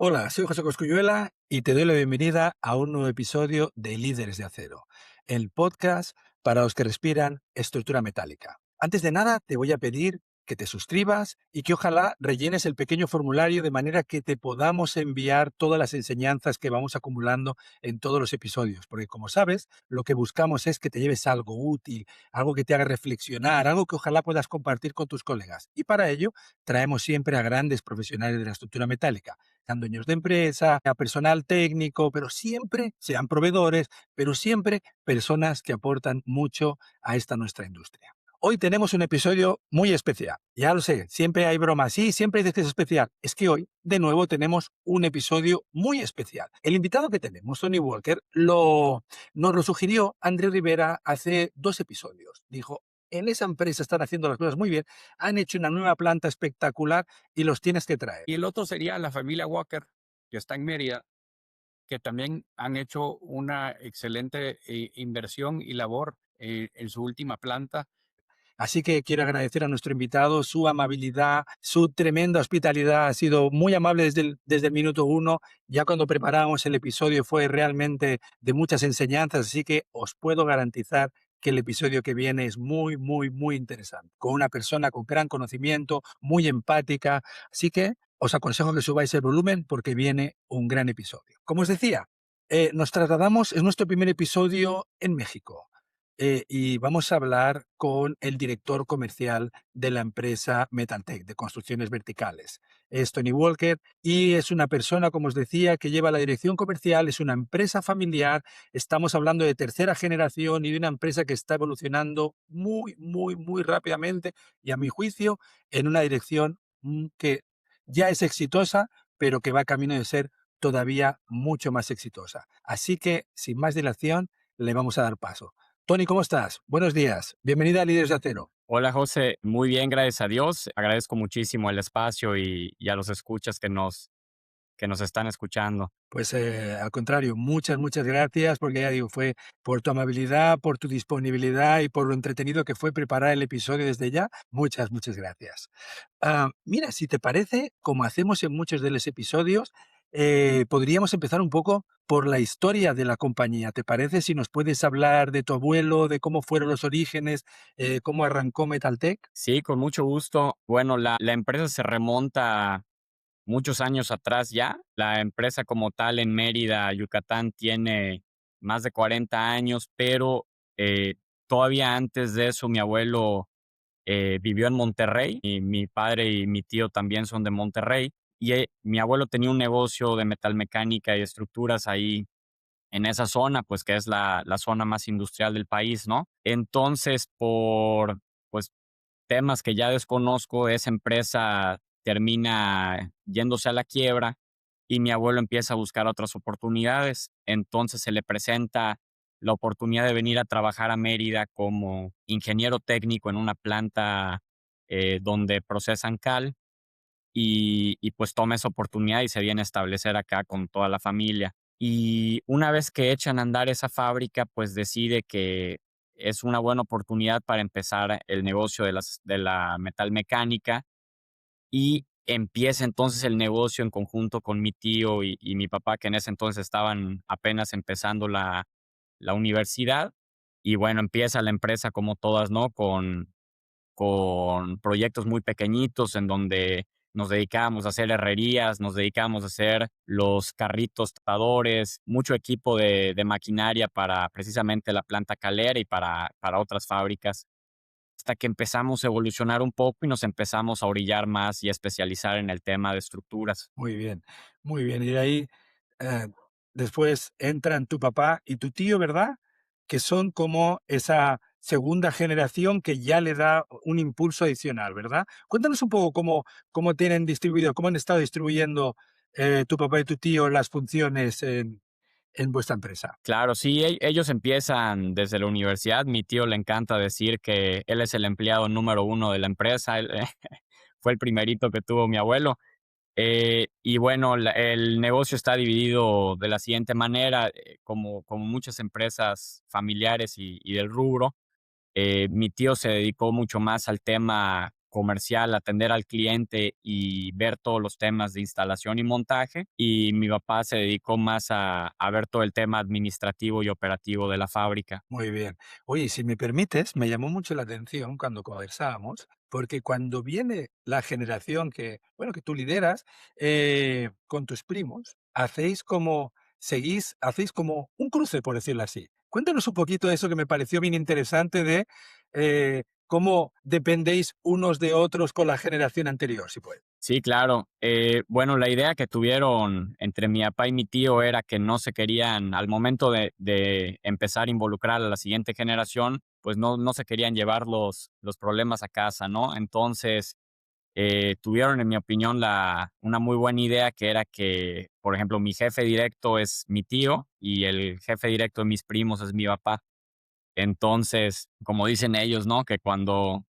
Hola, soy José Cosculluela y te doy la bienvenida a un nuevo episodio de Líderes de Acero, el podcast para los que respiran estructura metálica. Antes de nada, te voy a pedir que te suscribas y que ojalá rellenes el pequeño formulario de manera que te podamos enviar todas las enseñanzas que vamos acumulando en todos los episodios, porque como sabes, lo que buscamos es que te lleves algo útil, algo que te haga reflexionar, algo que ojalá puedas compartir con tus colegas. Y para ello, traemos siempre a grandes profesionales de la estructura metálica, sean dueños de empresa, a personal técnico, pero siempre sean proveedores, pero siempre personas que aportan mucho a esta nuestra industria. Hoy tenemos un episodio muy especial. Ya lo sé, siempre hay bromas. Sí, siempre dices que es especial. Es que hoy, de nuevo, tenemos un episodio muy especial. El invitado que tenemos, Tony Walker, nos lo sugirió André Rivera hace 2 episodios. Dijo, en esa empresa están haciendo las cosas muy bien, han hecho una nueva planta espectacular y los tienes que traer. Y el otro sería la familia Walker, que está en Mérida, que también han hecho una excelente inversión y labor en su última planta. Así que quiero agradecer a nuestro invitado su amabilidad, su tremenda hospitalidad. Ha sido muy amable desde el minuto uno. Ya cuando preparamos el episodio fue realmente de muchas enseñanzas, así que os puedo garantizar que el episodio que viene es muy, muy, muy interesante. Con una persona con gran conocimiento, muy empática. Así que os aconsejo que subáis el volumen porque viene un gran episodio. Como os decía, nos trasladamos, es nuestro primer episodio en México. Y vamos a hablar con el director comercial de la empresa Metaltech de construcciones verticales. Es Tony Walker y es una persona, como os decía, que lleva la dirección comercial, es una empresa familiar, estamos hablando de tercera generación y de una empresa que está evolucionando muy, muy, muy rápidamente y a mi juicio en una dirección que ya es exitosa, pero que va camino de ser todavía mucho más exitosa. Así que, sin más dilación, le vamos a dar paso. Tony, ¿cómo estás? Buenos días. Bienvenida a Líderes de Acero. Hola José, muy bien, gracias a Dios. Agradezco muchísimo el espacio y a los escuchas que nos están escuchando. Pues al contrario, muchas, muchas gracias, porque ya digo, fue por tu amabilidad, por tu disponibilidad y por lo entretenido que fue preparar el episodio desde ya. Muchas, muchas gracias. Mira, si te parece, como hacemos en muchos de los episodios, podríamos empezar un poco por la historia de la compañía. ¿Te parece si nos puedes hablar de tu abuelo, de cómo fueron los orígenes, cómo arrancó Metaltech? Sí, con mucho gusto. Bueno, la empresa se remonta muchos años atrás ya. La empresa como tal en Mérida, Yucatán, tiene más de 40 años, pero todavía antes de eso mi abuelo vivió en Monterrey y mi padre y mi tío también son de Monterrey. Y mi abuelo tenía un negocio de metalmecánica y estructuras ahí en esa zona, pues que es la zona más industrial del país, ¿no? Entonces, por pues temas que ya desconozco, esa empresa termina yéndose a la quiebra y mi abuelo empieza a buscar otras oportunidades. Entonces se le presenta la oportunidad de venir a trabajar a Mérida como ingeniero técnico en una planta donde procesan cal y pues toma esa oportunidad y se viene a establecer acá con toda la familia. Y una vez que echan a andar esa fábrica, pues decide que es una buena oportunidad para empezar el negocio de la metalmecánica y empieza entonces el negocio en conjunto con mi tío y mi papá, que en ese entonces estaban apenas empezando la universidad. Y bueno, empieza la empresa como todas, ¿no? Con proyectos muy pequeñitos en donde nos dedicábamos a hacer herrerías, nos dedicábamos a hacer los carritos tostadores, mucho equipo de maquinaria para precisamente la planta calera y para otras fábricas, hasta que empezamos a evolucionar un poco y nos empezamos a orillar más y a especializar en el tema de estructuras. Muy bien, muy bien. Y de ahí, eh, después entran tu papá y tu tío, ¿verdad? Que son como esa segunda generación que ya le da un impulso adicional, ¿verdad? Cuéntanos un poco cómo tienen distribuido, cómo han estado distribuyendo tu papá y tu tío las funciones en vuestra empresa. Claro, sí, ellos empiezan desde la universidad. Mi tío le encanta decir que él es el empleado número uno de la empresa. Él, fue el primerito que tuvo mi abuelo. Y bueno, el negocio está dividido de la siguiente manera, como muchas empresas familiares y del rubro. Mi tío se dedicó mucho más al tema comercial, atender al cliente y ver todos los temas de instalación y montaje. Y mi papá se dedicó más a ver todo el tema administrativo y operativo de la fábrica. Muy bien. Oye, si me permites, me llamó mucho la atención cuando conversábamos, porque cuando viene la generación que, bueno, que tú lideras, con tus primos, hacéis como un cruce, por decirlo así. Cuéntanos un poquito de eso que me pareció bien interesante de cómo dependéis unos de otros con la generación anterior, si puede. Sí, claro. Bueno, la idea que tuvieron entre mi papá y mi tío era que no se querían, al momento de empezar a involucrar a la siguiente generación, pues no se querían llevar los problemas a casa, ¿no? Entonces, tuvieron, en mi opinión, una muy buena idea, que era que, por ejemplo, mi jefe directo es mi tío y el jefe directo de mis primos es mi papá. Entonces, como dicen ellos, ¿no? Que cuando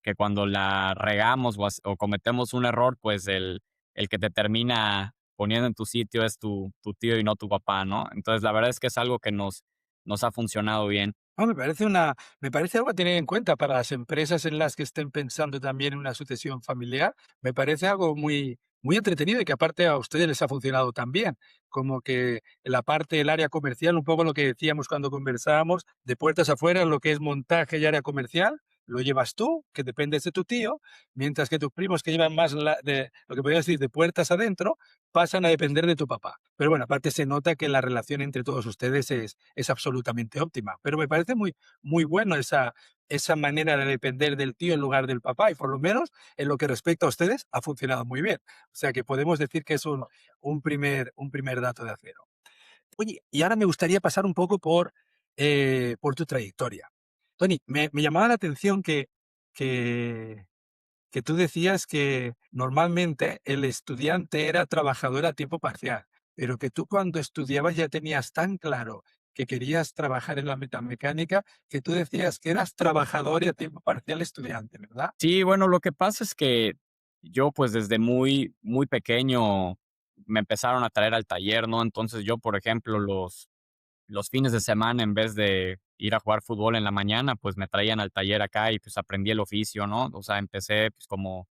la regamos o cometemos un error, pues el que te termina poniendo en tu sitio es tu tío y no tu papá, ¿no? Entonces, la verdad es que es algo que nos ha funcionado bien. Me parece algo a tener en cuenta para las empresas en las que estén pensando también en una sucesión familiar. Me parece algo muy entretenido y que aparte a ustedes les ha funcionado también. Como que en la parte del área comercial, un poco lo que decíamos cuando conversábamos, de puertas afuera, lo que es montaje y área comercial, lo llevas tú, que dependes de tu tío, mientras que tus primos que llevan más de lo que podrías decir de puertas adentro, pasan a depender de tu papá. Pero bueno, aparte se nota que la relación entre todos ustedes es absolutamente óptima. Pero me parece muy bueno esa manera de depender del tío en lugar del papá y por lo menos en lo que respecta a ustedes ha funcionado muy bien. O sea que podemos decir que es un primer dato de acero. Oye, y ahora me gustaría pasar un poco por tu trayectoria. Tony, me llamaba la atención que que tú decías que normalmente el estudiante era trabajador a tiempo parcial, pero que tú cuando estudiabas ya tenías tan claro que querías trabajar en la metamecánica, que tú decías que eras trabajador y a tiempo parcial estudiante, ¿verdad? Sí, bueno, lo que pasa es que yo, pues, desde muy, muy pequeño me empezaron a traer al taller, ¿no? Entonces yo, por ejemplo, los fines de semana, en vez de ir a jugar fútbol en la mañana, pues me traían al taller acá y pues aprendí el oficio, ¿no? O sea, empecé pues como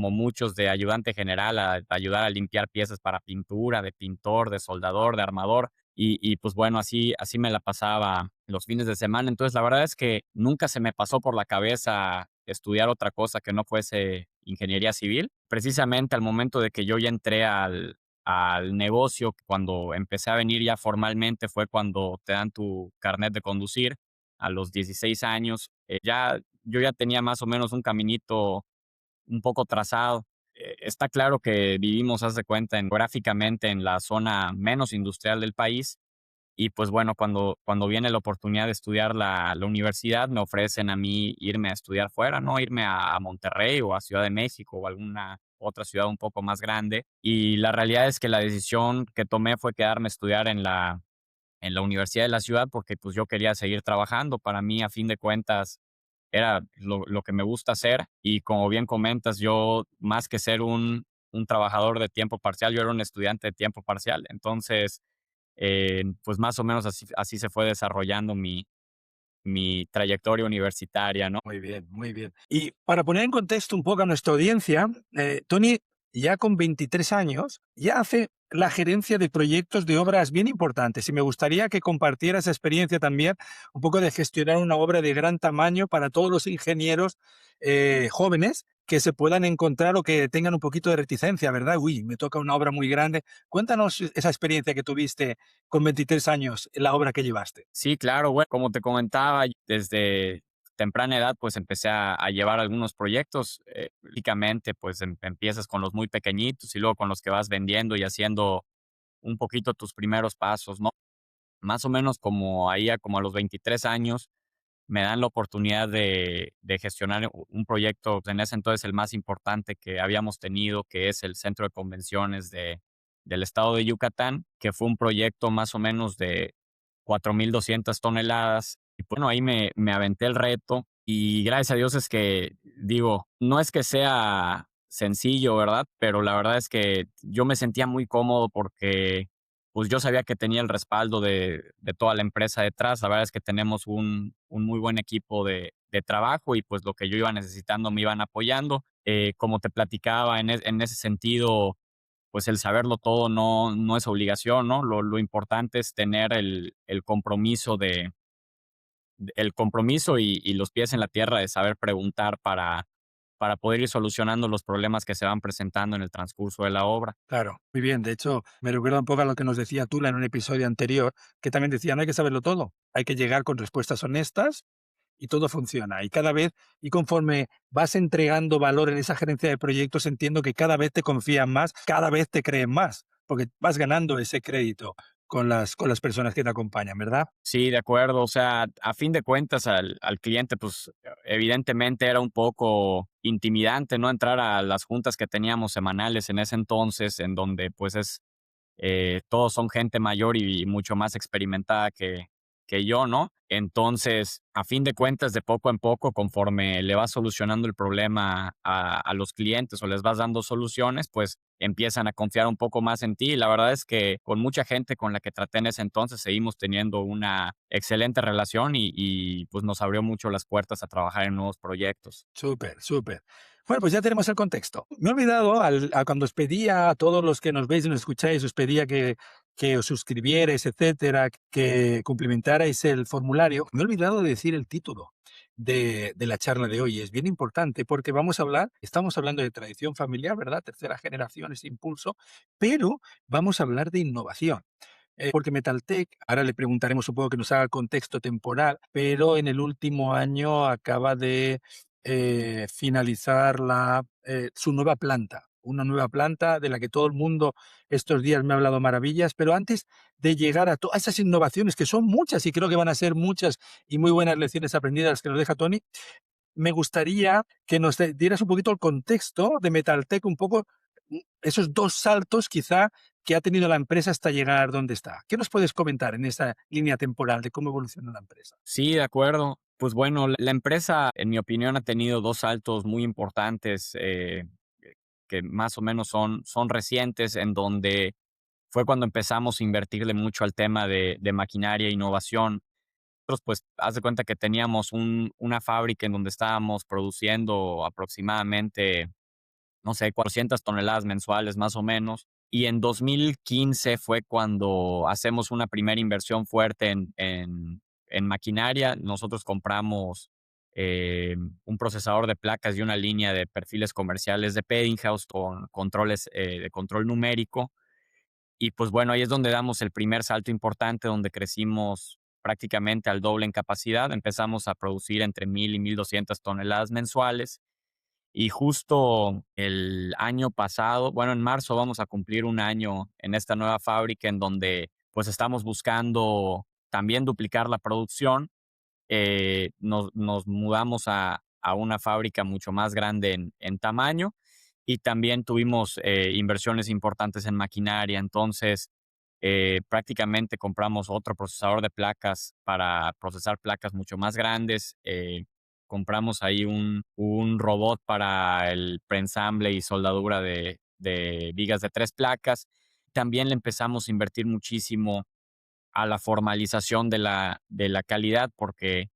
muchos de ayudante general a ayudar a limpiar piezas para pintura, de pintor, de soldador, de armador. Y pues bueno, así me la pasaba los fines de semana. Entonces, la verdad es que nunca se me pasó por la cabeza estudiar otra cosa que no fuese ingeniería civil. Precisamente al momento de que yo ya entré al negocio, cuando empecé a venir ya formalmente, fue cuando te dan tu carnet de conducir a los 16 años. Yo ya tenía más o menos un caminito un poco trazado. Está claro que vivimos, haz de cuenta, gráficamente en la zona menos industrial del país. Y pues bueno, cuando viene la oportunidad de estudiar la universidad, me ofrecen a mí irme a estudiar fuera, ¿no? Irme a Monterrey o a Ciudad de México o alguna otra ciudad un poco más grande. Y la realidad es que la decisión que tomé fue quedarme a estudiar en la universidad de la ciudad porque pues yo quería seguir trabajando. Para mí, a fin de cuentas, era lo que me gusta hacer. Y como bien comentas, yo más que ser un trabajador de tiempo parcial, yo era un estudiante de tiempo parcial. Entonces, pues más o menos así se fue desarrollando mi trayectoria universitaria, ¿no? Muy bien, muy bien. Y para poner en contexto un poco a nuestra audiencia, Tony, ya con 23 años, ya hace la gerencia de proyectos de obras bien importantes y me gustaría que compartiera esa experiencia también, un poco de gestionar una obra de gran tamaño para todos los ingenieros jóvenes que se puedan encontrar o que tengan un poquito de reticencia, ¿verdad? Uy, me toca una obra muy grande. Cuéntanos esa experiencia que tuviste con 23 años, la obra que llevaste. Sí, claro, bueno, como te comentaba, desde temprana edad, pues empecé a llevar algunos proyectos. Únicamente, pues empiezas con los muy pequeñitos y luego con los que vas vendiendo y haciendo un poquito tus primeros pasos, ¿no? Más o menos como ahí, como a los 23 años, me dan la oportunidad de gestionar un proyecto, en ese entonces el más importante que habíamos tenido, que es el Centro de Convenciones del estado de Yucatán, que fue un proyecto más o menos de 4,200 toneladas. Y bueno, ahí me aventé el reto y gracias a Dios es que, digo, no es que sea sencillo, ¿verdad? Pero la verdad es que yo me sentía muy cómodo porque pues yo sabía que tenía el respaldo de toda la empresa detrás. La verdad es que tenemos un muy buen equipo de trabajo y pues lo que yo iba necesitando me iban apoyando. Como te platicaba, en ese sentido, pues el saberlo todo no es obligación, ¿no? Lo importante es tener el compromiso el compromiso y los pies en la tierra de saber preguntar para poder ir solucionando los problemas que se van presentando en el transcurso de la obra. Claro, muy bien. De hecho, me recuerda un poco a lo que nos decía Tula en un episodio anterior, que también decía, no hay que saberlo todo, hay que llegar con respuestas honestas y todo funciona. Y cada vez, y conforme vas entregando valor en esa gerencia de proyectos, entiendo que cada vez te confían más, cada vez te creen más, porque vas ganando ese crédito con las personas que te acompañan, ¿verdad? Sí, de acuerdo. O sea, a fin de cuentas, al cliente, pues evidentemente era un poco intimidante, ¿no? Entrar a las juntas que teníamos semanales en ese entonces, en donde pues todos son gente mayor y mucho más experimentada que yo, ¿no? Entonces, a fin de cuentas, de poco en poco, conforme le vas solucionando el problema a los clientes o les vas dando soluciones, pues empiezan a confiar un poco más en ti. Y la verdad es que con mucha gente con la que traté en ese entonces seguimos teniendo una excelente relación y pues nos abrió mucho las puertas a trabajar en nuevos proyectos. Súper, súper. Bueno, pues ya tenemos el contexto. Me he olvidado, cuando os pedía a todos los que nos veis y nos escucháis, os pedía que os suscribierais, etcétera, que cumplimentáis el formulario. Me he olvidado de decir el título de la charla de hoy. Es bien importante porque estamos hablando de tradición familiar, ¿verdad? Tercera generación, ese impulso, pero vamos a hablar de innovación. Porque Metaltech, ahora le preguntaremos un poco que nos haga contexto temporal, pero en el último año acaba de finalizar su nueva planta, una nueva planta de la que todo el mundo estos días me ha hablado maravillas, pero antes de llegar a todas esas innovaciones, que son muchas y creo que van a ser muchas y muy buenas lecciones aprendidas las que nos deja Tony, me gustaría que nos dieras un poquito el contexto de Metaltech, un poco esos 2 saltos quizá que ha tenido la empresa hasta llegar donde está. ¿Qué nos puedes comentar en esa línea temporal de cómo evoluciona la empresa? Sí, de acuerdo. Pues bueno, la empresa, en mi opinión, ha tenido dos saltos muy importantes que más o menos son recientes, en donde fue cuando empezamos a invertirle mucho al tema de maquinaria e innovación. Nosotros, pues, haz de cuenta que teníamos una fábrica en donde estábamos produciendo aproximadamente, no sé, 400 toneladas mensuales más o menos. Y en 2015 fue cuando hacemos una primera inversión fuerte en maquinaria. Nosotros compramos un procesador de placas y una línea de perfiles comerciales de Peddinghaus con controles de control numérico. Y pues bueno, ahí es donde damos el primer salto importante, donde crecimos prácticamente al doble en capacidad. Empezamos a producir entre 1000 y 1200 toneladas mensuales. Y justo el año pasado, bueno, en marzo vamos a cumplir un año en esta nueva fábrica en donde pues estamos buscando también duplicar la producción. Nos mudamos a una fábrica mucho más grande en tamaño y también tuvimos inversiones importantes en maquinaria. Entonces, prácticamente compramos otro procesador de placas para procesar placas mucho más grandes. Compramos ahí un robot para el preensamble y soldadura de vigas de 3 placas. También le empezamos a invertir muchísimo a la formalización de la calidad, porque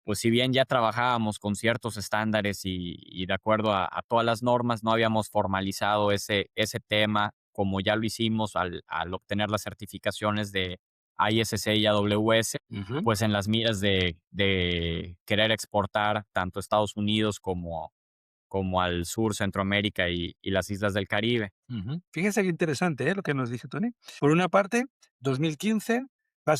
pues si bien ya trabajábamos con ciertos estándares y de acuerdo a todas las normas, no habíamos formalizado ese tema como ya lo hicimos al obtener las certificaciones de ISC y AWS, Ujú, pues en las miras de querer exportar tanto a Estados Unidos como al sur, Centroamérica y las islas del Caribe. ujú. Fíjese qué interesante, lo que nos dice Tony. Por una parte, 2015,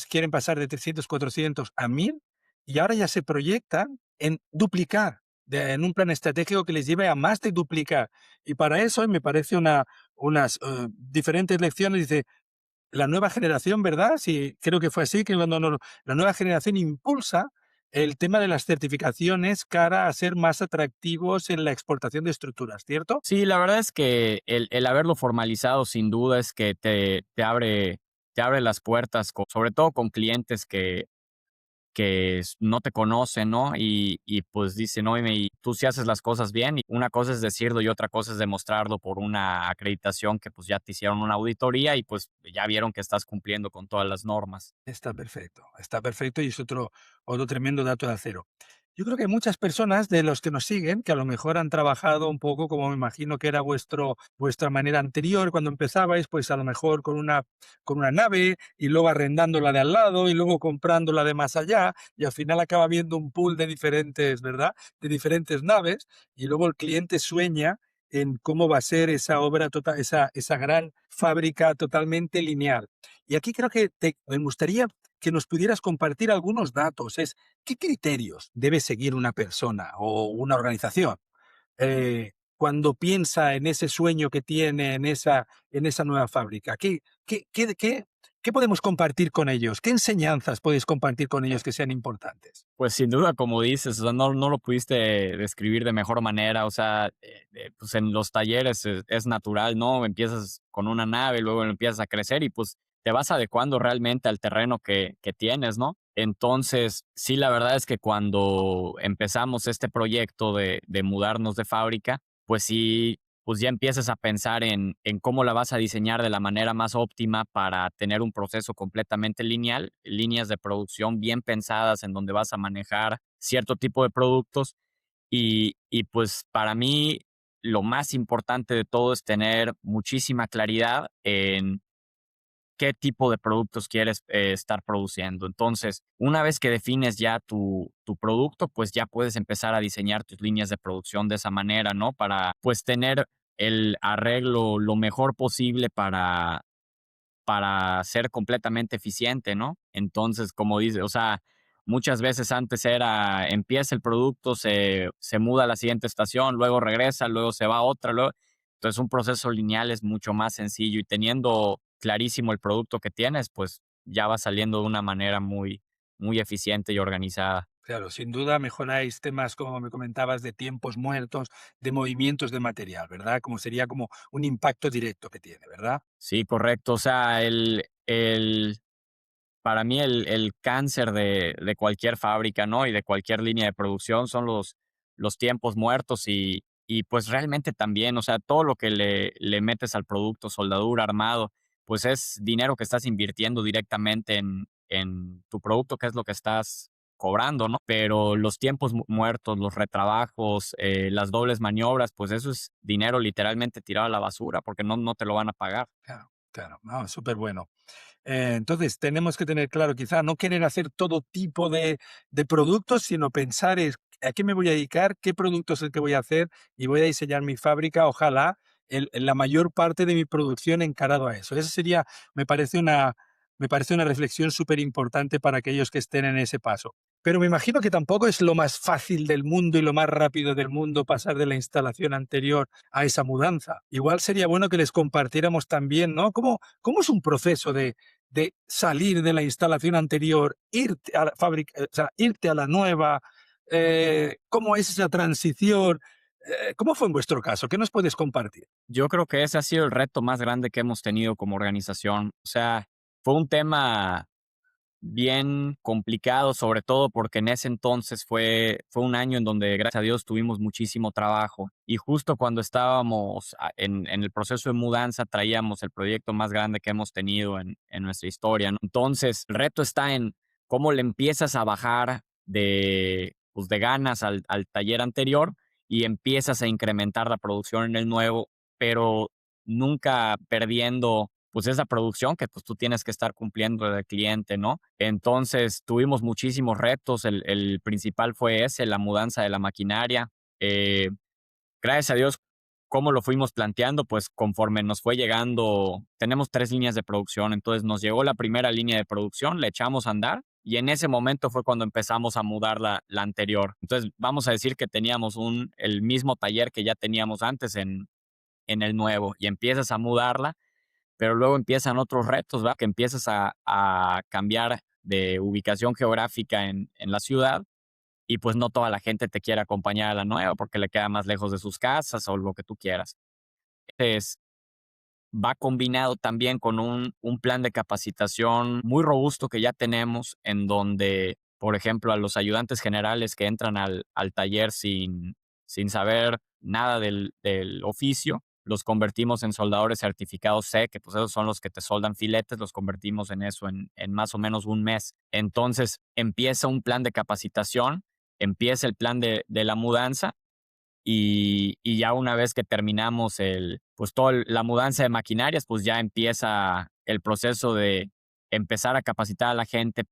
quieren pasar de 300, 400 a 1000 y ahora ya se proyectan en duplicar, en un plan estratégico que les lleve a más de duplicar. Y para eso, y me parece unas diferentes lecciones, dice, la nueva generación, ¿verdad? Sí, creo que fue así, que la nueva generación impulsa el tema de las certificaciones cara a ser más atractivos en la exportación de estructuras, ¿cierto? Sí, la verdad es que el haberlo formalizado sin duda es que te abre las puertas, sobre todo con clientes que no te conocen, ¿no? Y pues dicen, oye, y tú sí haces las cosas bien, y una cosa es decirlo y otra cosa es demostrarlo por una acreditación que pues ya te hicieron una auditoría y pues ya vieron que estás cumpliendo con todas las normas. Está perfecto y es otro tremendo dato de acero. Yo creo que hay muchas personas de los que nos siguen que a lo mejor han trabajado un poco como me imagino que era vuestra manera anterior cuando empezabais, pues a lo mejor con una nave y luego arrendando la de al lado y luego comprando la de más allá y al final acaba viendo un pool de diferentes, ¿verdad? De diferentes naves y luego el cliente sueña en cómo va a ser esa obra, total, esa gran fábrica totalmente lineal. Y aquí creo que me gustaría que nos pudieras compartir algunos datos. ¿Qué criterios debe seguir una persona o una organización cuando piensa en ese sueño que tiene en esa nueva fábrica? ¿Qué podemos compartir con ellos? ¿Qué enseñanzas podéis compartir con ellos que sean importantes? Pues sin duda, como dices, o sea, no lo pudiste describir de mejor manera, o sea, pues en los talleres es natural, ¿no? Empiezas con una nave, luego empiezas a crecer y pues te vas adecuando realmente al terreno que tienes, ¿no? Entonces, sí, la verdad es que cuando empezamos este proyecto de mudarnos de fábrica, pues sí, pues ya empiezas a pensar en cómo la vas a diseñar de la manera más óptima para tener un proceso completamente lineal, líneas de producción bien pensadas en donde vas a manejar cierto tipo de productos. Y pues para mí lo más importante de todo es tener muchísima claridad en qué tipo de productos quieres estar produciendo. Entonces, una vez que defines ya tu producto, pues ya puedes empezar a diseñar tus líneas de producción de esa manera, ¿no? Para pues tener el arreglo lo mejor posible para ser completamente eficiente, ¿no? Entonces, como dice, o sea, muchas veces antes era, empieza el producto, se muda a la siguiente estación, luego regresa, luego se va a otra, luego... Entonces, un proceso lineal es mucho más sencillo y teniendo clarísimo el producto que tienes, pues ya va saliendo de una manera muy eficiente y organizada. Claro, sin duda mejoráis temas, como me comentabas, de tiempos muertos, de movimientos de material, ¿verdad? Como sería como un impacto directo que tiene, ¿verdad? Sí, correcto. O sea, para mí el cáncer de cualquier fábrica, ¿no? Y de cualquier línea de producción son los tiempos muertos y pues realmente también, o sea, todo lo que le metes al producto, soldadura, armado, pues es dinero que estás invirtiendo directamente en tu producto, que es lo que estás cobrando, ¿no? Pero los tiempos muertos, los retrabajos, las dobles maniobras, pues eso es dinero literalmente tirado a la basura porque no te lo van a pagar. Claro, claro. Ah, súper bueno. Entonces, tenemos que tener claro, quizá no querer hacer todo tipo de productos, sino pensar es a qué me voy a dedicar, qué producto es el que voy a hacer y voy a diseñar mi fábrica, ojalá, la mayor parte de mi producción encarado a eso. Esa sería, me parece me parece una reflexión súper importante para aquellos que estén en ese paso. Pero me imagino que tampoco es lo más fácil del mundo y lo más rápido del mundo pasar de la instalación anterior a esa mudanza. Igual sería bueno que les compartiéramos también, ¿no? ¿Cómo es un proceso de salir de la instalación anterior, irte a la fábrica, o sea, irte a la nueva, cómo es esa transición, cómo fue en vuestro caso, ¿qué nos puedes compartir? Yo creo que ese ha sido el reto más grande que hemos tenido como organización. O sea, fue un tema bien complicado, sobre todo porque en ese entonces fue un año en donde, gracias a Dios, tuvimos muchísimo trabajo. Y justo cuando estábamos en el proceso de mudanza, traíamos el proyecto más grande que hemos tenido en nuestra historia, ¿no? Entonces, el reto está en cómo le empiezas a bajar pues, de ganas al taller anterior y empiezas a incrementar la producción en el nuevo, pero nunca perdiendo pues esa producción que pues tú tienes que estar cumpliendo del cliente, ¿no? Entonces tuvimos muchísimos retos, el principal fue ese, la mudanza de la maquinaria. Eh, Gracias a Dios, ¿cómo lo fuimos planteando? Pues conforme nos fue llegando, tenemos 3 líneas de producción, entonces nos llegó la primera línea de producción, le echamos a andar y en ese momento fue cuando empezamos a mudar la anterior. Entonces vamos a decir que teníamos el mismo taller que ya teníamos antes en el nuevo y empiezas a mudarla, pero luego empiezan otros retos, ¿verdad? Que empiezas a cambiar de ubicación geográfica en la ciudad y pues no toda la gente te quiere acompañar a la nueva porque le queda más lejos de sus casas o lo que tú quieras. Entonces, va combinado también con un plan de capacitación muy robusto que ya tenemos, en donde, por ejemplo, a los ayudantes generales que entran al taller sin saber nada del oficio, los convertimos en soldadores certificados C, que pues esos son los que te soldan filetes, los convertimos en eso en más o menos un mes. Entonces empieza un plan de capacitación empieza el plan de la mudanza y ya una vez que terminamos pues la mudanza de maquinarias, pues ya empieza el proceso de empezar a capacitar a la gente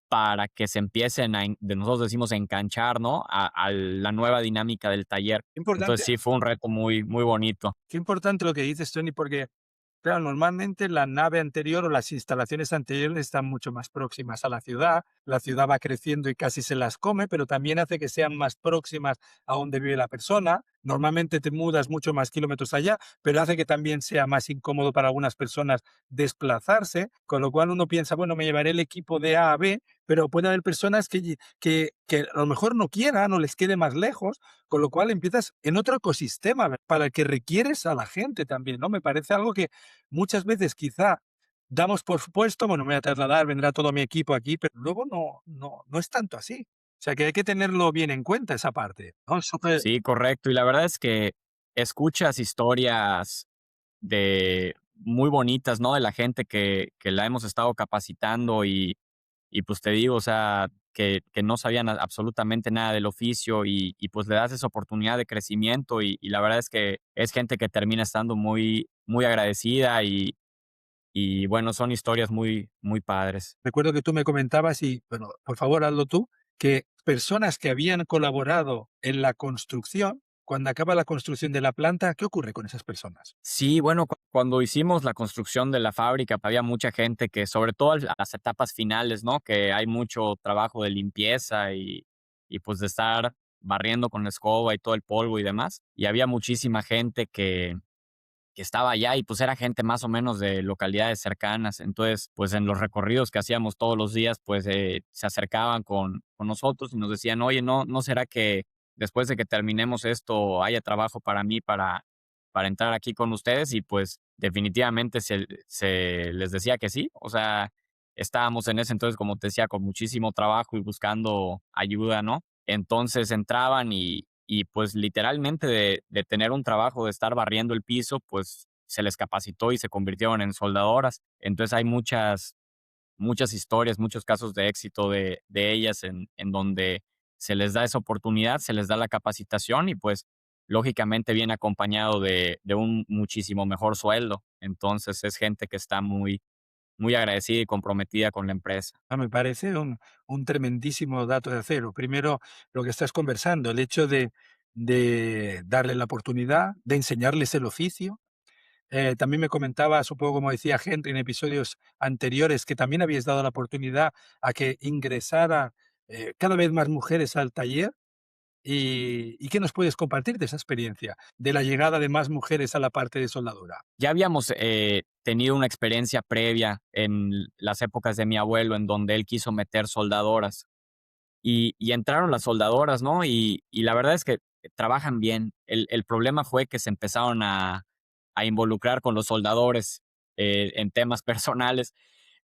para que se empiecen nosotros decimos enganchar, ¿no? A la nueva dinámica del taller. Entonces Importante, sí, fue un reto muy, muy bonito. qué importante lo que dices, Tony, porque claro, normalmente la nave anterior o las instalaciones anteriores están mucho más próximas a la ciudad va creciendo y casi se las come, pero también hace que sean más próximas a donde vive la persona. Normalmente te mudas mucho más kilómetros allá, pero hace que también sea más incómodo para algunas personas desplazarse, con lo cual uno piensa, bueno, me llevaré el equipo de A a B, pero puede haber personas que a lo mejor no quieran o les quede más lejos, con lo cual empiezas en otro ecosistema para el que requieres a la gente también, ¿no? Me parece algo que muchas veces quizá damos por supuesto, bueno, me voy a trasladar, vendrá todo mi equipo aquí, pero luego no es tanto así. O sea, que hay que tenerlo bien en cuenta esa parte, ¿no? Súper Sí, correcto. Y la verdad es que escuchas historias de muy bonitas, ¿no? De la gente que la hemos estado capacitando y pues te digo, o sea, que no sabían absolutamente nada del oficio y pues le das esa oportunidad de crecimiento y la verdad es que es gente que termina estando muy, muy agradecida y bueno, son historias muy, muy padres. recuerdo que tú me comentabas y, bueno, por favor, hazlo tú, que personas que habían colaborado en la construcción, cuando acaba la construcción de la planta, ¿qué ocurre con esas personas? Sí, bueno, cuando hicimos la construcción de la fábrica, había mucha gente que, sobre todo las etapas finales, ¿no? Que hay mucho trabajo de limpieza y pues de estar barriendo con la escoba y todo el polvo y demás. Y había muchísima gente que estaba allá y pues era gente más o menos de localidades cercanas. Entonces, pues en los recorridos que hacíamos todos los días, pues se acercaban con nosotros y nos decían, oye, ¿no será que después de que terminemos esto haya trabajo para mí para entrar aquí con ustedes? Y pues definitivamente se les decía que sí. O sea, estábamos en ese entonces, como te decía, con muchísimo trabajo y buscando ayuda, ¿no? Entonces entraban y pues literalmente de tener un trabajo, de estar barriendo el piso, pues se les capacitó y se convirtieron en soldadoras. Entonces hay muchas historias, muchos casos de éxito de ellas en donde se les da esa oportunidad, se les da la capacitación y pues lógicamente viene acompañado de un muchísimo mejor sueldo. Entonces es gente que está muy, muy agradecida y comprometida con la empresa. Me parece un tremendísimo dato de acero. Primero, lo que estás conversando, el hecho de darle la oportunidad, de enseñarles el oficio. También me comentaba, supongo como decía Henry en episodios anteriores, que también habías dado la oportunidad a que ingresara cada vez más mujeres al taller. ¿Y qué nos puedes compartir de esa experiencia, de la llegada de más mujeres a la parte de soldadura? Ya habíamos tenido una experiencia previa en las épocas de mi abuelo en donde él quiso meter soldadoras y entraron las soldadoras, ¿no? Y la verdad es que trabajan bien. El problema fue que se empezaron a involucrar con los soldadores en temas personales.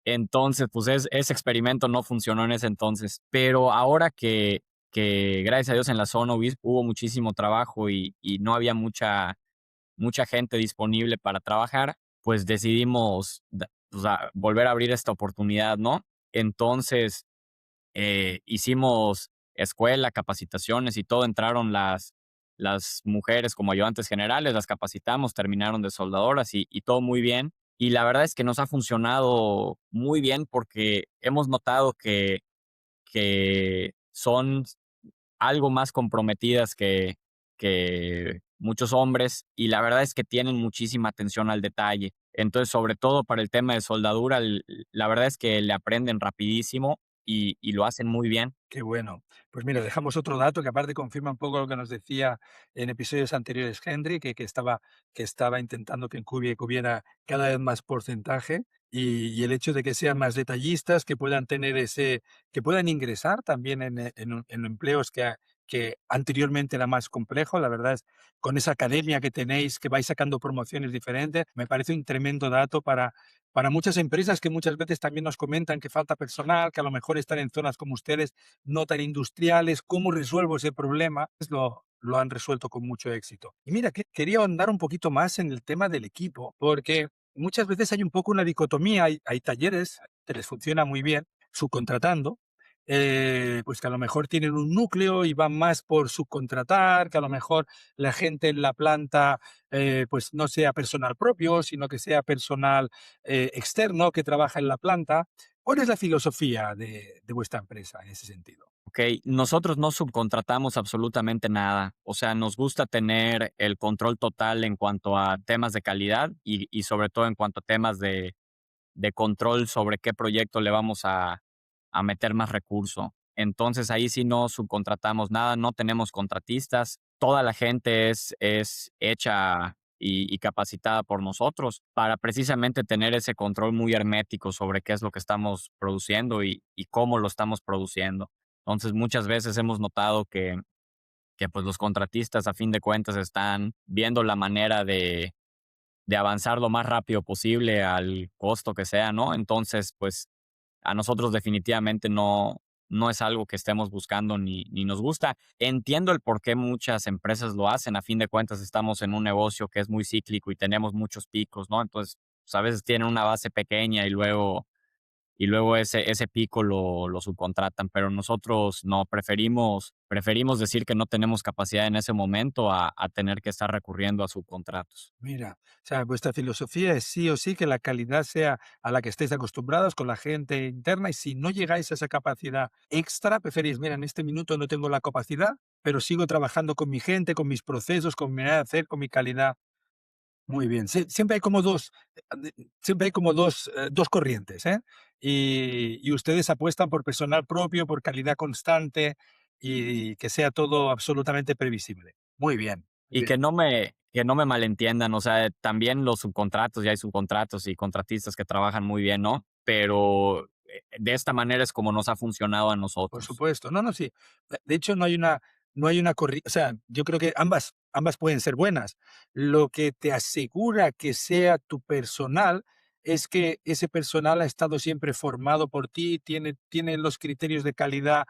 Entonces, pues ese experimento no funcionó en ese entonces. Pero ahora que gracias a Dios en la zona hubo muchísimo trabajo y no había mucha gente disponible para trabajar, pues decidimos pues, volver a abrir esta oportunidad, ¿no? Entonces, hicimos escuela, capacitaciones y todo, entraron las mujeres como ayudantes generales, las capacitamos, terminaron de soldadoras y todo muy bien. Y la verdad es que nos ha funcionado muy bien porque hemos notado que son algo más comprometidas que muchos hombres y la verdad es que tienen muchísima atención al detalle. Entonces, sobre todo para el tema de soldadura, la verdad es que le aprenden rapidísimo y lo hacen muy bien. Qué bueno. Pues mira, dejamos otro dato que aparte confirma un poco lo que nos decía en episodios anteriores Henry, que estaba intentando que hubiera cada vez más porcentaje y el hecho de que sean más detallistas, que puedan tener que puedan ingresar también en empleos que anteriormente era más complejo. La verdad es, con esa academia que tenéis, que vais sacando promociones diferentes, me parece un tremendo dato para muchas empresas que muchas veces también nos comentan que falta personal, que a lo mejor están en zonas como ustedes no tan industriales, ¿cómo resuelvo ese problema? Pues lo han resuelto con mucho éxito. Y mira, que quería ahondar un poquito más en el tema del equipo, porque muchas veces hay un poco una dicotomía, hay talleres que les funciona muy bien subcontratando, pues que a lo mejor tienen un núcleo y van más por subcontratar, que a lo mejor la gente en la planta pues no sea personal propio, sino que sea personal externo que trabaja en la planta. ¿Cuál es la filosofía de vuestra empresa en ese sentido? Ok, nosotros no subcontratamos absolutamente nada. O sea, nos gusta tener el control total en cuanto a temas de calidad y sobre todo en cuanto a temas de control sobre qué proyecto le vamos a meter más recurso. Entonces ahí sí no subcontratamos nada, no tenemos contratistas, toda la gente es hecha y capacitada por nosotros para precisamente tener ese control muy hermético sobre qué es lo que estamos produciendo y cómo lo estamos produciendo. Entonces muchas veces hemos notado que pues los contratistas a fin de cuentas están viendo la manera de avanzar lo más rápido posible al costo que sea, ¿no? Entonces, pues a nosotros definitivamente no es algo que estemos buscando ni nos gusta. Entiendo el por qué muchas empresas lo hacen. A fin de cuentas, estamos en un negocio que es muy cíclico y tenemos muchos picos, ¿no? Entonces, pues, a veces tienen una base pequeña y luego ese pico lo subcontratan, pero nosotros no, preferimos decir que no tenemos capacidad en ese momento a tener que estar recurriendo a subcontratos. Mira, o sea, vuestra filosofía es sí o sí que la calidad sea a la que estéis acostumbrados con la gente interna y si no llegáis a esa capacidad extra, preferís, mira, en este minuto no tengo la capacidad, pero sigo trabajando con mi gente, con mis procesos, con mi manera de hacer, con mi calidad. Muy bien. Siempre hay como siempre hay como dos corrientes, ¿eh? Y ustedes apuestan por personal propio, por calidad constante y que sea todo absolutamente previsible. Muy bien, muy Y bien. que no me malentiendan, o sea, también los subcontratos, ya hay subcontratos y contratistas que trabajan muy bien, ¿no? Pero, de esta manera es como nos ha funcionado a Por nosotros. supuesto. No, no, sí. De hecho, no hay una corri o sea, yo creo que ambas pueden ser buenas. Lo que te asegura que sea tu personal es que ese personal ha estado siempre formado por ti, tiene los criterios de calidad,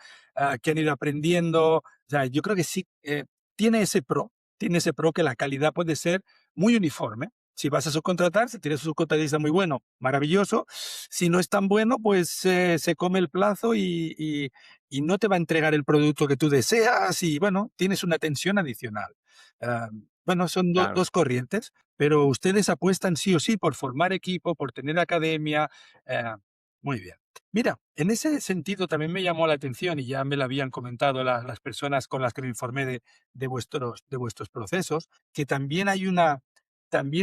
que han ido aprendiendo. O sea, yo creo que sí, tiene ese pro que la calidad puede ser muy uniforme. Si vas a subcontratar, si tienes un subcontratista muy bueno, maravilloso. Si no es tan bueno, pues, se come el plazo y no te va a entregar el producto que tú deseas y, bueno, tienes una tensión adicional. Bueno, son Claro. 2 corrientes, pero ustedes apuestan sí o sí por formar equipo, por tener academia, muy bien. Mira, en ese sentido también me llamó la atención y ya me lo habían comentado las personas con las que me informé de vuestros procesos, que también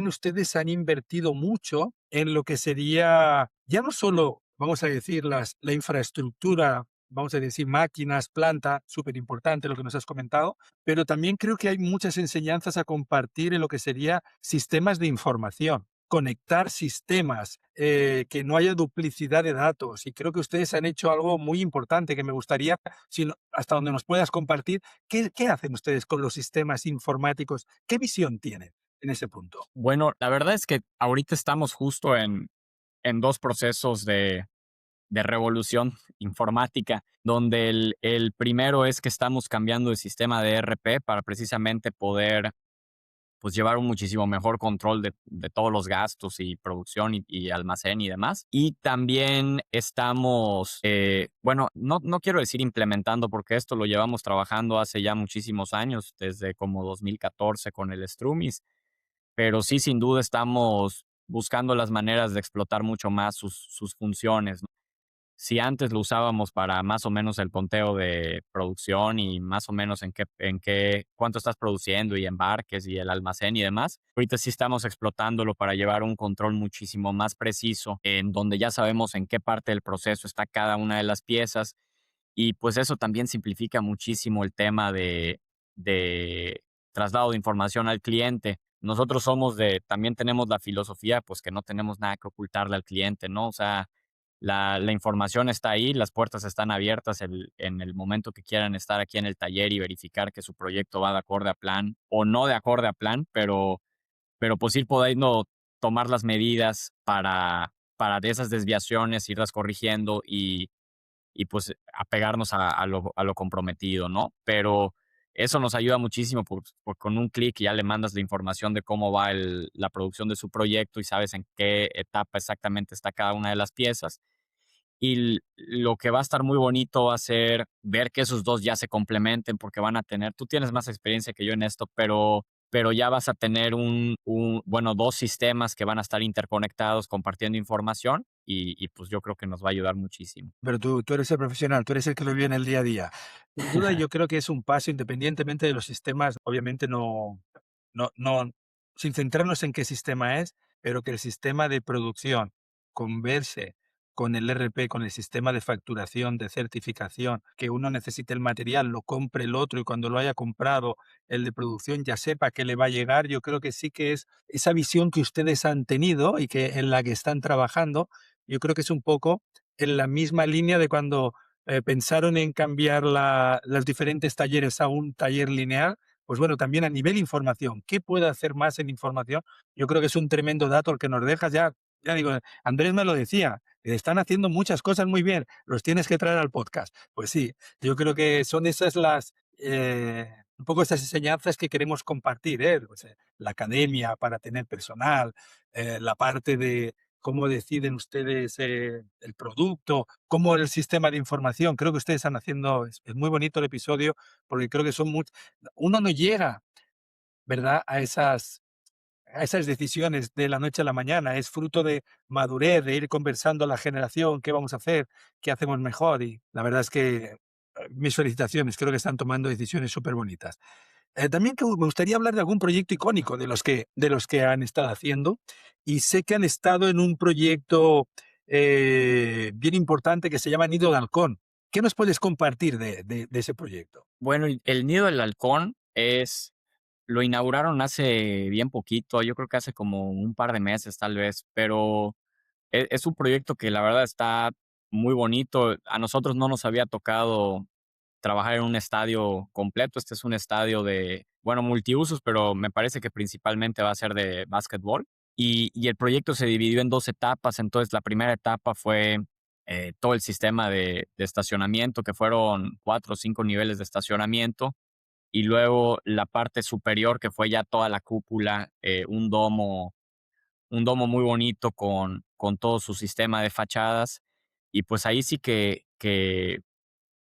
ustedes han invertido mucho en lo que sería, ya no solo, vamos a decir, la infraestructura, vamos a decir, máquinas, planta, súper importante lo que nos has comentado, pero también creo que hay muchas enseñanzas a compartir en lo que sería sistemas de información, conectar sistemas, que no haya duplicidad de datos. Y creo que ustedes han hecho algo muy importante que me gustaría, hasta donde nos puedas compartir, ¿qué hacen ustedes con los sistemas informáticos? ¿Qué visión tienen en ese punto? Bueno, la verdad es que ahorita estamos justo en 2 procesos de revolución informática, donde el primero es que estamos cambiando de sistema de ERP para precisamente poder, pues, llevar un muchísimo mejor control de todos los gastos y producción y almacén y demás. Y también estamos, bueno, no quiero decir implementando, porque esto lo llevamos trabajando hace ya muchísimos años, desde como 2014 con el Strumis, pero sí, sin duda estamos buscando las maneras de explotar mucho más sus funciones, ¿no? Si antes lo usábamos para más o menos el conteo de producción y más o menos cuánto estás produciendo y embarques y el almacén y demás, ahorita sí estamos explotándolo para llevar un control muchísimo más preciso, en donde ya sabemos en qué parte del proceso está cada una de las piezas y pues eso también simplifica muchísimo el tema de traslado de información al cliente. Nosotros también tenemos la filosofía, pues que no tenemos nada que ocultarle al cliente, ¿no? O sea, la información está ahí, las puertas están abiertas en el momento que quieran estar aquí en el taller y verificar que su proyecto va de acorde a plan o no de acorde a plan, pero pues ir pudiendo tomar las medidas para de esas desviaciones, irlas corrigiendo y pues apegarnos a lo comprometido, ¿no? Pero eso nos ayuda muchísimo con un clic ya le mandas la información de cómo va la producción de su proyecto y sabes en qué etapa exactamente está cada una de las piezas. lo que va a estar muy bonito va a ser ver que esos dos ya se complementen porque van a tener, tú tienes más experiencia que yo en esto, pero ya vas a tener bueno, dos sistemas que van a estar interconectados compartiendo información y pues yo creo que nos va a ayudar muchísimo. Pero tú eres el profesional, tú eres el que lo vive en el día a día. Sin duda, yo creo que es un paso, independientemente de los sistemas, obviamente no, sin centrarnos en qué sistema es, pero que el sistema de producción converse con el ERP, con el sistema de facturación, de certificación, que uno necesite el material, lo compre el otro y cuando lo haya comprado, el de producción ya sepa que le va a llegar. Yo creo que sí que es esa visión que ustedes han tenido y que en la que están trabajando, yo creo que es un poco en la misma línea de cuando pensaron en cambiar los diferentes talleres a un taller lineal, pues bueno, también a nivel información, ¿qué puede hacer más en información? Yo creo que es un tremendo dato el que nos dejas. Ya digo, Andrés me lo decía, están haciendo muchas cosas muy bien, los tienes que traer al podcast. Pues sí, yo creo que son esas un poco esas enseñanzas que queremos compartir, ¿eh? Pues, la academia para tener personal, la parte de cómo deciden ustedes el producto, cómo el sistema de información. Creo que ustedes están haciendo, es muy bonito el episodio, porque creo que son muchos, uno no llega, ¿verdad? A esas decisiones de la noche a la mañana, es fruto de madurez, de ir conversando a la generación, qué vamos a hacer, qué hacemos mejor. Y la verdad es que mis felicitaciones, creo que están tomando decisiones súper bonitas. También que me gustaría hablar de algún proyecto icónico de los que han estado haciendo, y sé que han estado en un proyecto bien importante que se llama Nido de Halcón. ¿Qué nos puedes compartir de ese proyecto? Bueno, el Nido del Halcón lo inauguraron hace bien poquito, yo creo que hace como un par de meses tal vez, pero es un proyecto que la verdad está muy bonito. A nosotros no nos había tocado trabajar en un estadio completo. Este es un estadio de, bueno, multiusos, pero me parece que principalmente va a ser de básquetbol. Y el proyecto se dividió en dos etapas. Entonces, la primera etapa fue todo el sistema de estacionamiento, que fueron 4 o 5 niveles de estacionamiento. Y luego la parte superior, que fue ya toda la cúpula, un domo muy bonito con todo su sistema de fachadas. Y pues ahí sí que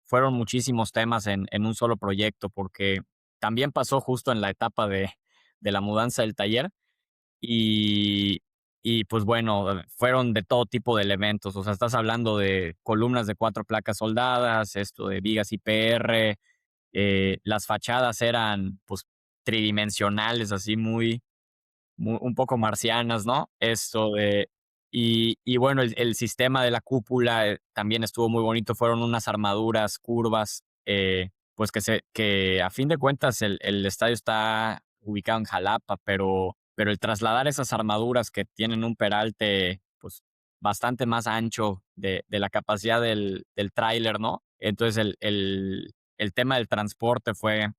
fueron muchísimos temas en un solo proyecto, porque también pasó justo en la etapa de la mudanza del taller y, y pues bueno, fueron de todo tipo de elementos. O sea, estás hablando de columnas de 4 placas soldadas, esto de vigas IPR, las fachadas eran pues tridimensionales, así un poco marcianas, ¿no? Esto de y bueno, el sistema de la cúpula, también estuvo muy bonito. Fueron unas armaduras curvas, pues, que a fin de cuentas el estadio está ubicado en Jalapa, pero el trasladar esas armaduras que tienen un peralte, pues, bastante más ancho de la capacidad del tráiler, ¿no? Entonces, el tema del transporte fue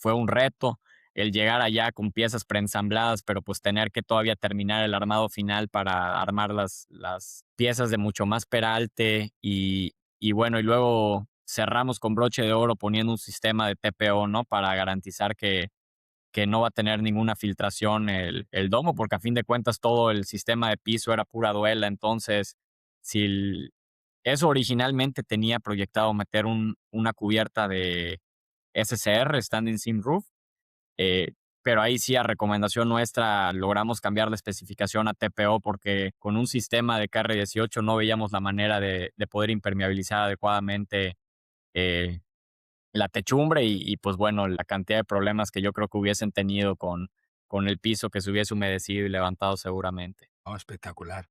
un reto el llegar allá con piezas preensambladas, pero pues tener que todavía terminar el armado final para armar las piezas de mucho más peralte y bueno, y luego cerramos con broche de oro poniendo un sistema de TPO, ¿no? Para garantizar que no va a tener ninguna filtración el domo, porque a fin de cuentas todo el sistema de piso era pura duela. Entonces, si eso originalmente tenía proyectado meter una cubierta de SCR, Standing Seam Roof, eh, pero ahí sí, a recomendación nuestra, logramos cambiar la especificación a TPO porque con un sistema de KR18 no veíamos la manera de poder impermeabilizar adecuadamente eh, la techumbre pues bueno, la cantidad de problemas que yo creo que hubiesen tenido con el piso que se hubiese humedecido y levantado seguramente. Oh, espectacular.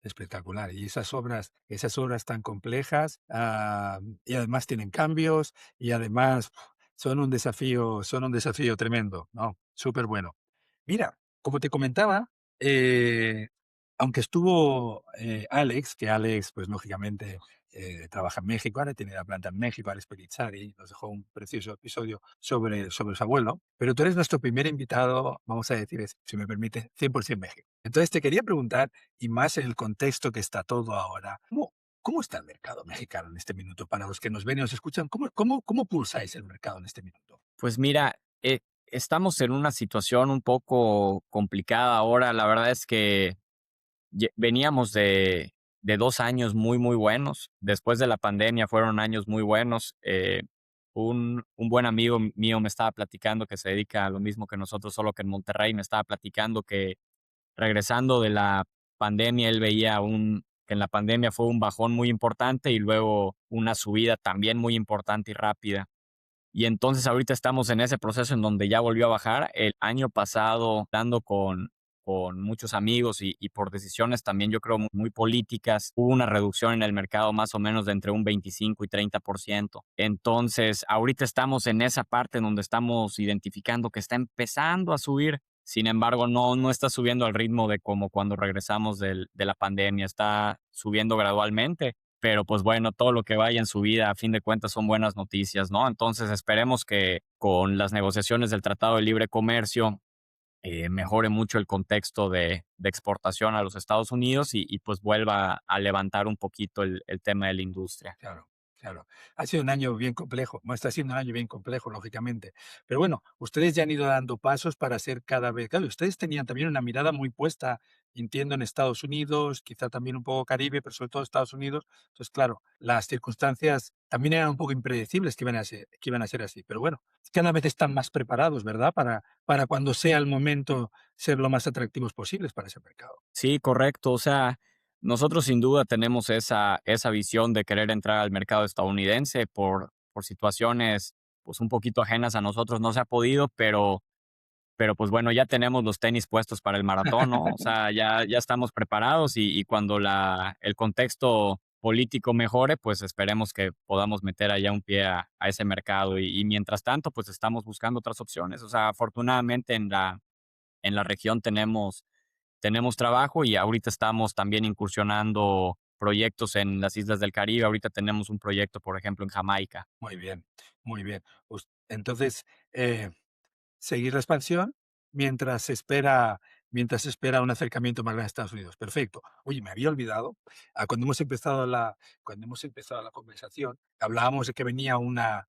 Espectacular. Y esas obras tan complejas, y además tienen cambios, y además son un desafío tremendo, ¿no? Súper bueno. Mira, como te comentaba, eh, aunque estuvo Alex, que Alex, pues lógicamente trabaja en México, ahora tiene la planta en México, Alex Pellizzari, nos dejó un precioso episodio sobre su abuelo, pero tú eres nuestro primer invitado, vamos a decir, si me permite, 100% México. Entonces te quería preguntar, y más en el contexto que está todo ahora, ¿cómo está el mercado mexicano en este minuto? Para los que nos ven y nos escuchan, ¿cómo pulsáis el mercado en este minuto? Pues mira, estamos en una situación un poco complicada ahora. La verdad es que veníamos de de 2 años muy, muy buenos. Después de la pandemia fueron años muy buenos. Un buen amigo mío me estaba platicando que se dedica a lo mismo que nosotros, solo que en Monterrey, me estaba platicando que regresando de la pandemia, él veía que en la pandemia fue un bajón muy importante y luego una subida también muy importante y rápida. Y entonces ahorita estamos en ese proceso en donde ya volvió a bajar. El año pasado, dando con muchos amigos y por decisiones también yo creo muy políticas, hubo una reducción en el mercado más o menos de entre un 25 y 30%. Entonces, ahorita estamos en esa parte en donde estamos identificando que está empezando a subir. Sin embargo, no está subiendo al ritmo de como cuando regresamos de la pandemia, está subiendo gradualmente, pero pues bueno, todo lo que vaya en su vida, a fin de cuentas, son buenas noticias, ¿no? Entonces esperemos que con las negociaciones del Tratado de Libre Comercio mejore mucho el contexto de exportación a los Estados Unidos y pues vuelva a levantar un poquito el tema de la industria. Claro, claro. Ha sido un año bien complejo, bueno, está siendo un año bien complejo, lógicamente. Pero bueno, ustedes ya han ido dando pasos para ser cada vez, claro, ustedes tenían también una mirada muy puesta, entiendo, en Estados Unidos, quizá también un poco Caribe, pero sobre todo Estados Unidos. Entonces, claro, las circunstancias también eran un poco impredecibles que iban a ser así. Pero bueno, cada vez están más preparados, ¿verdad? Para cuando sea el momento ser lo más atractivos posibles para ese mercado. Sí, correcto. O sea, nosotros sin duda tenemos esa visión de querer entrar al mercado estadounidense por situaciones pues un poquito ajenas a nosotros. No se ha podido, pero pues bueno, ya tenemos los tenis puestos para el maratón, ¿no? O sea, ya estamos preparados y cuando el contexto político mejore, pues esperemos que podamos meter allá un pie a ese mercado. Y mientras tanto, pues estamos buscando otras opciones. O sea, afortunadamente en la región tenemos trabajo y ahorita estamos también incursionando proyectos en las islas del Caribe. Ahorita tenemos un proyecto, por ejemplo, en Jamaica. Muy bien, muy bien. Entonces, seguir la expansión mientras se espera un acercamiento más grande a Estados Unidos. Perfecto. Oye, me había olvidado, cuando hemos empezado la conversación, hablábamos de que venía una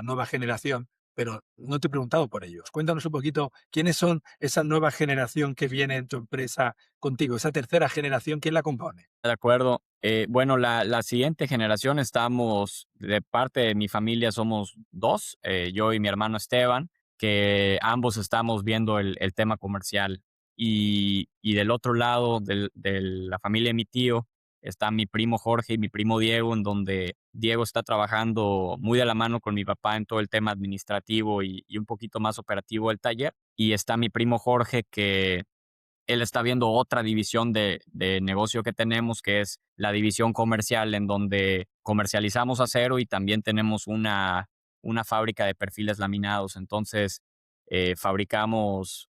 nueva generación, pero no te he preguntado por ellos. Cuéntanos un poquito quiénes son esa nueva generación que viene en tu empresa contigo, esa tercera generación, ¿quién la compone? De acuerdo. Bueno, la siguiente generación estamos, de parte de mi familia somos dos, yo y mi hermano Esteban, que ambos estamos viendo el tema comercial. Y del otro lado de la familia de mi tío está mi primo Jorge y mi primo Diego, en donde Diego está trabajando muy de la mano con mi papá en todo el tema administrativo y un poquito más operativo del taller. Y está mi primo Jorge que él está viendo otra división de negocio que tenemos, que es la división comercial, en donde comercializamos acero y también tenemos una fábrica de perfiles laminados. Entonces, fabricamos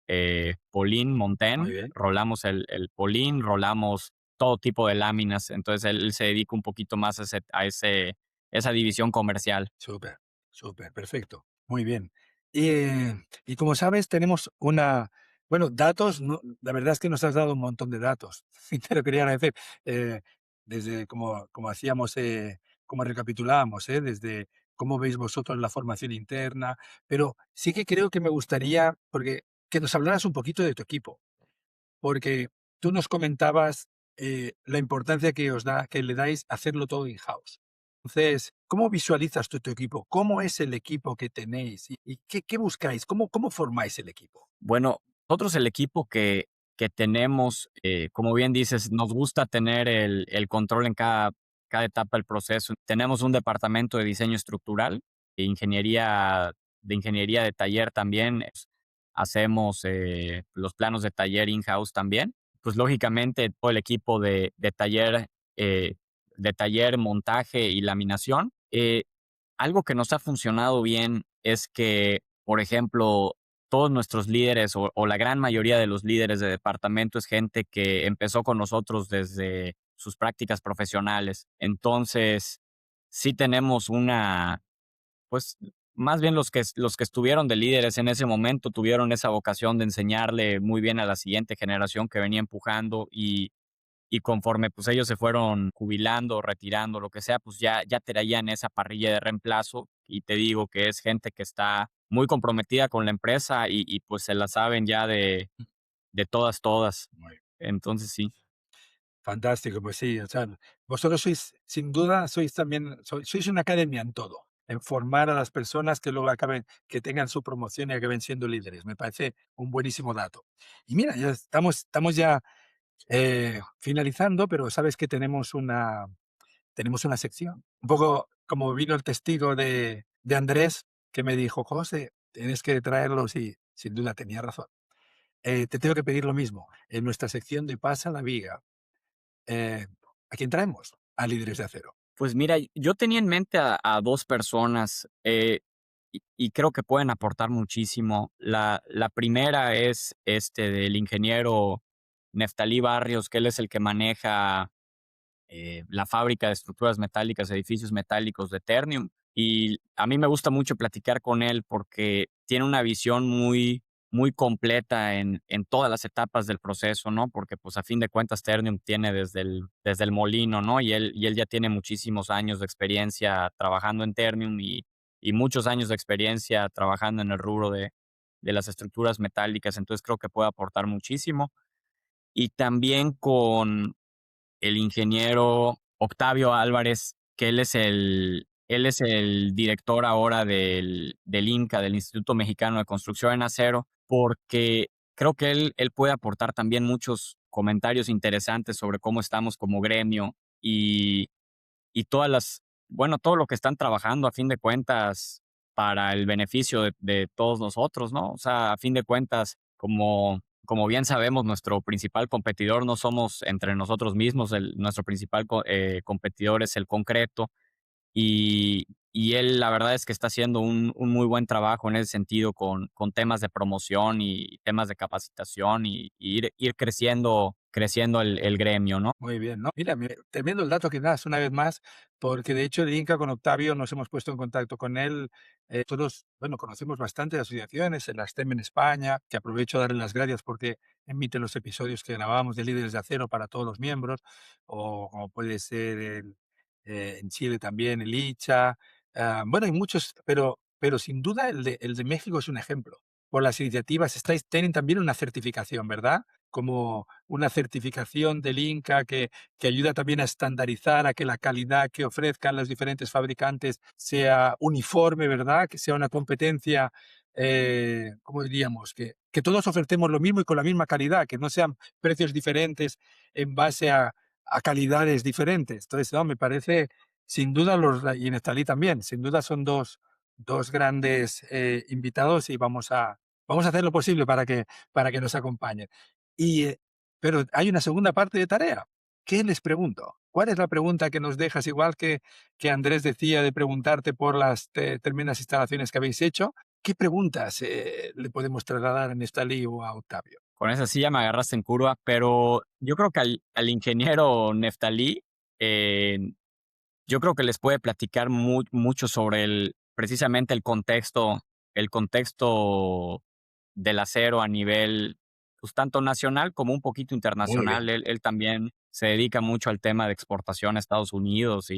polín, Muy montén, bien. rolamos el polín, rolamos todo tipo de láminas. Entonces, él se dedica un poquito más esa división comercial. Súper, súper, perfecto. Muy bien. Y como sabes, tenemos bueno, datos, la verdad es que nos has dado un montón de datos. Y te lo quería agradecer. eh, Desde como hacíamos, como recapitulábamos, desde cómo veis vosotros la formación interna, pero sí que creo que me gustaría, porque que nos hablaras un poquito de tu equipo. Porque tú nos comentabas, la importancia que le dais a hacerlo todo in-house. Entonces, ¿cómo visualizas tú tu equipo? ¿Cómo es el equipo que tenéis? ¿Y qué buscáis? ¿Cómo formáis el equipo? Bueno, nosotros el equipo que tenemos, como bien dices, nos gusta tener el control en cada etapa del proceso. Tenemos un departamento de diseño estructural, de ingeniería de taller también. Hacemos los planos de taller in-house también. Pues lógicamente todo el equipo eh, de taller, montaje y laminación. Algo que nos ha funcionado bien es que, por ejemplo, todos nuestros líderes o la gran mayoría de los líderes de departamento es gente que empezó con nosotros desde sus prácticas profesionales. Entonces, sí tenemos pues más bien los que estuvieron de líderes en ese momento tuvieron esa vocación de enseñarle muy bien a la siguiente generación que venía empujando y conforme, pues, ellos se fueron jubilando, retirando, lo que sea, pues, ya traían esa parrilla de reemplazo, y te digo que es gente que está muy comprometida con la empresa pues, se la saben ya de todas, todas. Muy Entonces, sí. Fantástico, pues sí, o sea, vosotros sois, sin duda, sois también, sois una academia en todo, en formar a las personas que luego acaben, que tengan su promoción y acaben siendo líderes. Me parece un buenísimo dato. Y mira, ya estamos ya finalizando, pero sabes que tenemos una sección. Un poco como vino el testigo de Andrés, que me dijo, José, tienes que traerlos y sin duda tenía razón. Te tengo que pedir lo mismo. En nuestra sección de Pasa la Viga, eh, ¿a quién traemos? A Líderes de Acero. Pues mira, yo tenía en mente a 2 personas, y creo que pueden aportar muchísimo. La primera es, del ingeniero Neftalí Barrios, que él es el que maneja la fábrica de estructuras metálicas, edificios metálicos de Ternium. Y a mí me gusta mucho platicar con él porque tiene una visión muy completa en todas las etapas del proceso, ¿no? Porque pues a fin de cuentas Ternium tiene desde el molino, ¿no? Y él ya tiene muchísimos años de experiencia trabajando en Ternium y muchos años de experiencia trabajando en el rubro de las estructuras metálicas. Entonces creo que puede aportar muchísimo. Y también con el ingeniero Octavio Álvarez, que él es el director ahora del INCA, del Instituto Mexicano de Construcción en Acero, porque creo que él puede aportar también muchos comentarios interesantes sobre cómo estamos como gremio y y todo lo que están trabajando a fin de cuentas para el beneficio de todos nosotros, ¿no? O sea, a fin de cuentas, como bien sabemos, nuestro principal competidor no somos entre nosotros mismos, nuestro principal competidor es el concreto y él la verdad es que está haciendo un muy buen trabajo en ese sentido con temas de promoción y temas de capacitación y ir creciendo el gremio, ¿no? Muy bien, ¿no? Mira, tremendo el dato que das una vez más, porque de hecho de Inca con Octavio nos hemos puesto en contacto con él. Todos, bueno, conocemos bastante de asociaciones, en la STEM en España, que aprovecho a darle las gracias porque emite los episodios que grabamos de Líderes de Acero para todos los miembros, o como puede ser en Chile también el ICHA. Bueno, hay muchos, pero sin duda el de México es un ejemplo. Por las iniciativas, tienen también una certificación, ¿verdad? Como una certificación del INCA que ayuda también a estandarizar, a que la calidad que ofrezcan los diferentes fabricantes sea uniforme, ¿verdad? Que sea una competencia, ¿cómo diríamos? Que todos ofertemos lo mismo y con la misma calidad, que no sean precios diferentes en base a calidades diferentes. Entonces, no, me parece, sin duda, y Neftalí también, sin duda son dos grandes invitados y vamos a hacer lo posible para que nos acompañen. Y, pero hay una segunda parte de tarea. ¿Qué les pregunto? ¿Cuál es la pregunta que nos dejas? Igual que Andrés decía de preguntarte por las tremendas instalaciones que habéis hecho, ¿qué preguntas le podemos trasladar a Nestalí o a Octavio? Con esa sí ya me agarraste en curva, pero yo creo que al ingeniero Neftalí, eh, yo creo que les puede platicar mucho sobre precisamente el contexto del acero a nivel, pues, tanto nacional como un poquito Muy internacional. bien. Él también se dedica mucho al tema de exportación a Estados Unidos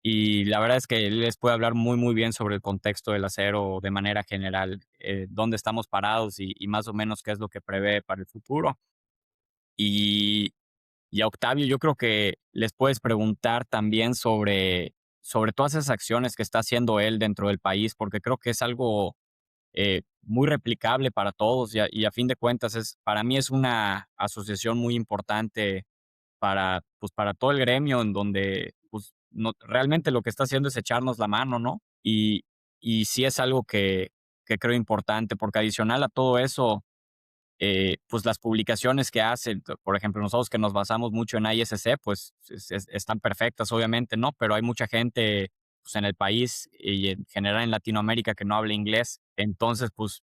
y la verdad es que él les puede hablar muy bien sobre el contexto del acero de manera general, dónde estamos parados y más o menos qué es lo que prevé para el futuro. Y y a Octavio, yo creo que les puedes preguntar también sobre todas esas acciones que está haciendo él dentro del país, porque creo que es algo muy replicable para todos y a fin de cuentas para mí es una asociación muy importante para todo el gremio en donde pues, realmente lo que está haciendo es echarnos la mano, ¿no? Y sí es algo que creo importante, porque adicional a todo eso, pues las publicaciones que hacen, por ejemplo, nosotros que nos basamos mucho en ISC, pues están perfectas, obviamente, ¿no? Pero hay mucha gente pues, en el país y en general en Latinoamérica que no habla inglés. Entonces, pues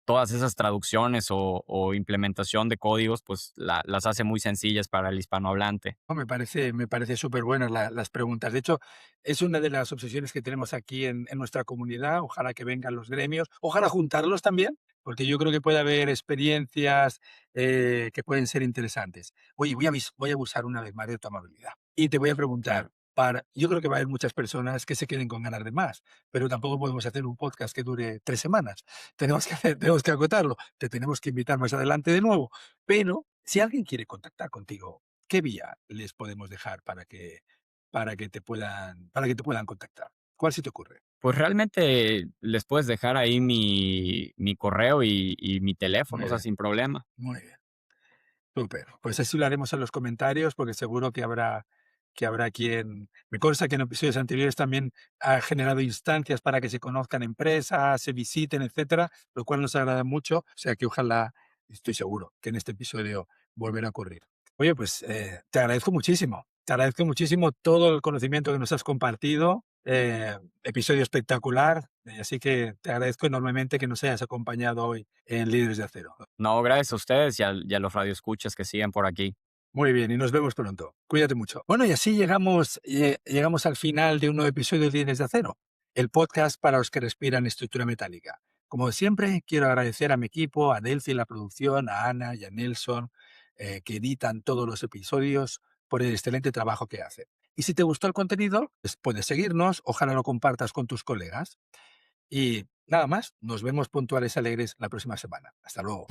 todas esas traducciones o implementación de códigos, pues las hace muy sencillas para el hispanohablante. No, me parece súper buenas las preguntas. De hecho, es una de las obsesiones que tenemos aquí en nuestra comunidad. Ojalá que vengan los gremios, ojalá juntarlos también, porque yo creo que puede haber experiencias que pueden ser interesantes. Oye, voy a abusar una vez más de tu amabilidad y te voy a preguntar. Yo creo que va a haber muchas personas que se queden con ganas de más, pero tampoco podemos hacer un podcast que dure 3 semanas. Tenemos que acotarlo. Te tenemos que invitar más adelante de nuevo. Pero si alguien quiere contactar contigo, ¿qué vía les podemos dejar para que te puedan contactar? ¿Cuál se te ocurre? Pues realmente les puedes dejar ahí mi correo y mi teléfono, Muy o sea, bien, sin problema. muy bien. Súper. Pues así lo haremos en los comentarios, porque seguro que habrá quien. Me consta que en episodios anteriores también ha generado instancias para que se conozcan empresas, se visiten, etcétera, lo cual nos agrada mucho. O sea que ojalá, estoy seguro que en este episodio volverá a ocurrir. Oye, pues te agradezco muchísimo. Te agradezco muchísimo todo el conocimiento que nos has compartido. Episodio espectacular. Así que te agradezco enormemente que nos hayas acompañado hoy en Líderes de Acero. No, gracias a ustedes y a los radioescuchas que siguen por aquí. Muy bien, y nos vemos pronto. Cuídate mucho. Bueno, y así llegamos al final de un nuevo episodio de Líneas de Acero, el podcast para los que respiran estructura metálica. Como siempre, quiero agradecer a mi equipo, a Delphi en la producción, a Ana y a Nelson, que editan todos los episodios, por el excelente trabajo que hacen. Y si te gustó el contenido, pues puedes seguirnos, ojalá lo compartas con tus colegas. Y nada más, nos vemos puntuales y alegres la próxima semana. Hasta luego.